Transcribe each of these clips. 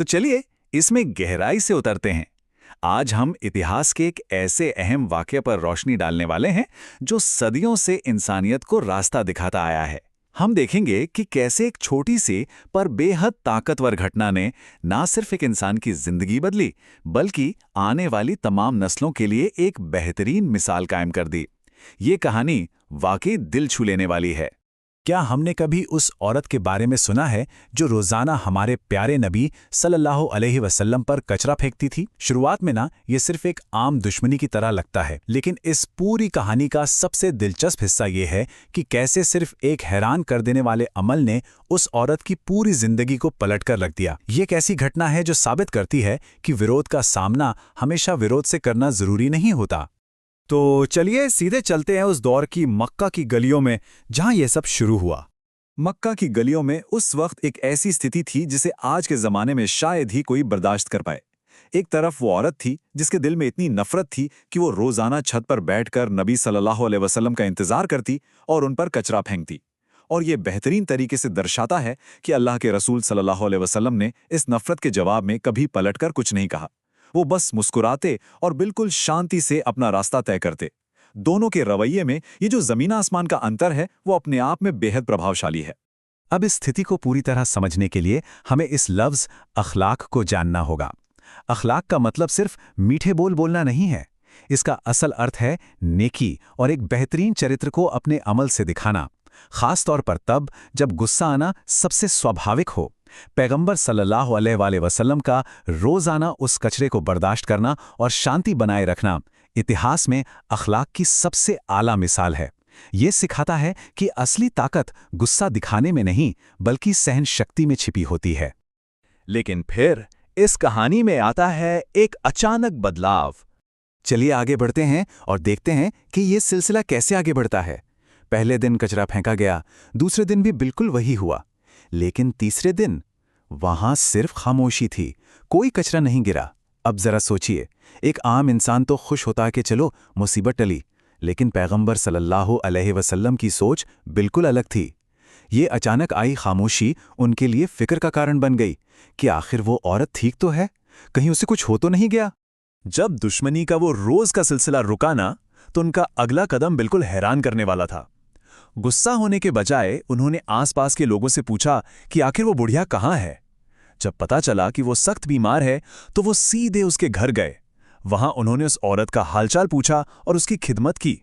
तो चलिए इसमें गहराई से उतरते हैं। आज हम इतिहास के एक ऐसे अहम वाक़ये पर रोशनी डालने वाले हैं जो सदियों से इंसानियत को रास्ता दिखाता आया है। हम देखेंगे कि कैसे एक छोटी सी पर बेहद ताकतवर घटना ने ना सिर्फ एक इंसान की जिंदगी बदली, बल्कि आने वाली तमाम नस्लों के लिए एक बेहतरीन मिसाल कायम कर दी। ये कहानी वाकई दिल छू लेने वाली है। क्या हमने कभी उस औरत के बारे में सुना है जो रोजाना हमारे प्यारे नबी सल्लल्लाहु अलैहि वसल्लम पर कचरा फेंकती थी? शुरुआत में ना ये सिर्फ एक आम दुश्मनी की तरह लगता है, लेकिन इस पूरी कहानी का सबसे दिलचस्प हिस्सा ये है कि कैसे सिर्फ एक हैरान कर देने वाले अमल ने उस औरत की पूरी जिंदगी को पलट कर रख दिया। ये एक ऐसी घटना है जो साबित करती है कि विरोध का सामना हमेशा विरोध से करना जरूरी नहीं होता। तो चलिए सीधे चलते हैं उस दौर की मक्का की गलियों में जहां यह सब शुरू हुआ। मक्का की गलियों में उस वक्त एक ऐसी स्थिति थी जिसे आज के ज़माने में शायद ही कोई बर्दाश्त कर पाए। एक तरफ वो औरत थी जिसके दिल में इतनी नफरत थी कि वो रोज़ाना छत पर बैठकर नबी सल्लल्लाहु अलैहि वसल्लम का इंतज़ार करती और उन पर कचरा फेंकती। और ये बेहतरीन तरीके से दर्शाता है कि अल्लाह के रसूल सल्लल्लाहु अलैहि वसल्लम ने इस नफरत के जवाब में कभी पलटकर कुछ नहीं कहा। वो बस मुस्कुराते और बिल्कुल शांति से अपना रास्ता तय करते। दोनों के रवैये में ये जो ज़मीन आसमान का अंतर है वो अपने आप में बेहद प्रभावशाली है। अब इस स्थिति को पूरी तरह समझने के लिए हमें इस लफ्ज़ अखलाक को जानना होगा। अखलाक का मतलब सिर्फ मीठे बोल बोलना नहीं है। इसका असल अर्थ है नेकी और एक बेहतरीन चरित्र को अपने अमल से दिखाना, खास तौर पर तब जब गुस्सा आना सबसे स्वाभाविक हो। पैगंबर सल्लल्लाहु अलैहि वसल्लम का रोजाना उस कचरे को बर्दाश्त करना और शांति बनाए रखना इतिहास में अखलाक की सबसे आला मिसाल है। ये सिखाता है कि असली ताकत गुस्सा दिखाने में नहीं बल्कि सहन शक्ति में छिपी होती है। लेकिन फिर इस कहानी में आता है एक अचानक बदलाव। चलिए आगे बढ़ते हैं और देखते हैं कि ये सिलसिला कैसे आगे बढ़ता है। पहले दिन कचरा फेंका गया, दूसरे दिन भी बिल्कुल वही हुआ, लेकिन तीसरे दिन वहां सिर्फ खामोशी थी, कोई कचरा नहीं गिरा। अब जरा सोचिए, एक आम इंसान तो खुश होता कि चलो मुसीबत टली, लेकिन पैगंबर सल्लल्लाहु अलैहि वसल्लम की सोच बिल्कुल अलग थी। ये अचानक आई खामोशी उनके लिए फिक्र का कारण बन गई कि आखिर वो औरत ठीक तो है, कहीं उसे कुछ हो तो नहीं गया। जब दुश्मनी का वो रोज का सिलसिला रुका ना, तो उनका अगला कदम बिल्कुल हैरान करने वाला था। गुस्सा होने के बजाय उन्होंने आसपास के लोगों से पूछा कि आखिर वो बुढ़िया कहाँ है। जब पता चला कि वो सख्त बीमार है तो वो सीधे उसके घर गए। वहां उन्होंने उस औरत का हालचाल पूछा और उसकी खिदमत की।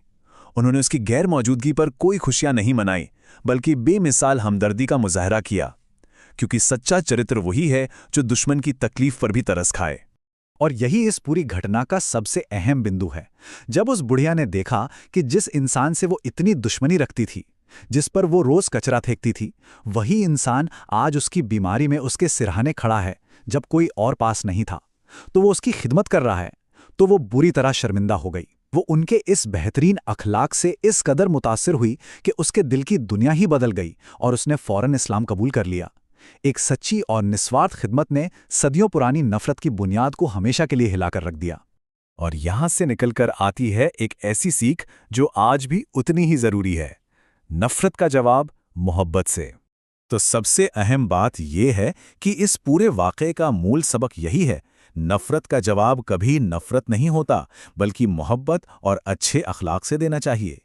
उन्होंने उसकी गैर मौजूदगी पर कोई खुशियां नहीं मनाई, बल्कि बेमिसाल हमदर्दी का मुजाहरा किया, क्योंकि सच्चा चरित्र वही है जो दुश्मन की तकलीफ पर भी तरस खाए। और यही इस पूरी घटना का सबसे अहम बिंदु है। जब उस बुढ़िया ने देखा कि जिस इंसान से वो इतनी दुश्मनी रखती थी, जिस पर वो रोज कचरा फेंकती थी, वही इंसान आज उसकी बीमारी में उसके सिरहाने खड़ा है जब कोई और पास नहीं था, तो वो उसकी खिदमत कर रहा है, तो वो बुरी तरह शर्मिंदा हो गई। वो उनके इस बेहतरीन अखलाक से इस कदर मुतासिर हुई कि उसके दिल की दुनिया ही बदल गई और उसने फौरन इस्लाम कबूल कर लिया। एक सच्ची और निस्वार्थ खिदमत ने सदियों पुरानी नफरत की बुनियाद को हमेशा के लिए हिलाकर रख दिया। और यहां से निकलकर आती है एक ऐसी सीख जो आज भी उतनी ही जरूरी है, नफरत का जवाब मोहब्बत से। तो सबसे अहम बात यह है कि इस पूरे वाक़े का मूल सबक यही है, नफरत का जवाब कभी नफरत नहीं होता, बल्कि मोहब्बत और अच्छे अखलाक से देना चाहिए।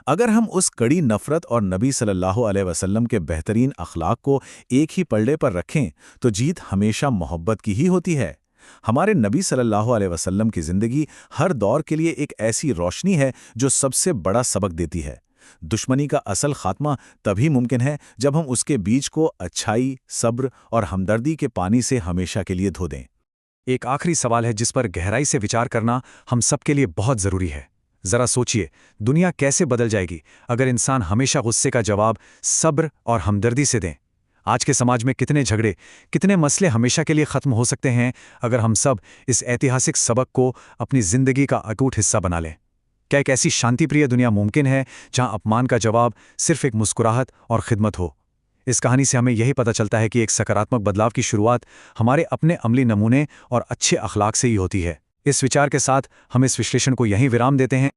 अगर हम उस कड़ी नफरत और नबी सल्लल्लाहु अलैहि वसल्लम के बेहतरीन अखलाक को एक ही पलड़े पर रखें तो जीत हमेशा मोहब्बत की ही होती है। हमारे नबी सल्लल्लाहु अलैहि वसल्लम की ज़िंदगी हर दौर के लिए एक ऐसी रोशनी है जो सबसे बड़ा सबक देती है। दुश्मनी का असल खात्मा तभी मुमकिन है जब हम उसके बीज को अच्छाई, सब्र और हमदर्दी के पानी से हमेशा के लिए धो दें। एक आखिरी सवाल है जिस पर गहराई से विचार करना हम सबके लिए बहुत ज़रूरी है। ज़रा सोचिए, दुनिया कैसे बदल जाएगी अगर इंसान हमेशा गुस्से का जवाब सब्र और हमदर्दी से दें। आज के समाज में कितने झगड़े, कितने मसले हमेशा के लिए ख़त्म हो सकते हैं अगर हम सब इस ऐतिहासिक सबक को अपनी ज़िंदगी का अटूट हिस्सा बना लें। क्या एक ऐसी शांतिप्रिय दुनिया मुमकिन है जहां अपमान का जवाब सिर्फ एक मुस्कुराहट और खिदमत हो? इस कहानी से हमें यही पता चलता है कि एक सकारात्मक बदलाव की शुरुआत हमारे अपने अमली नमूने और अच्छे अखलाक से ही होती है। इस विचार के साथ हम इस विश्लेषण को यहीं विराम देते हैं।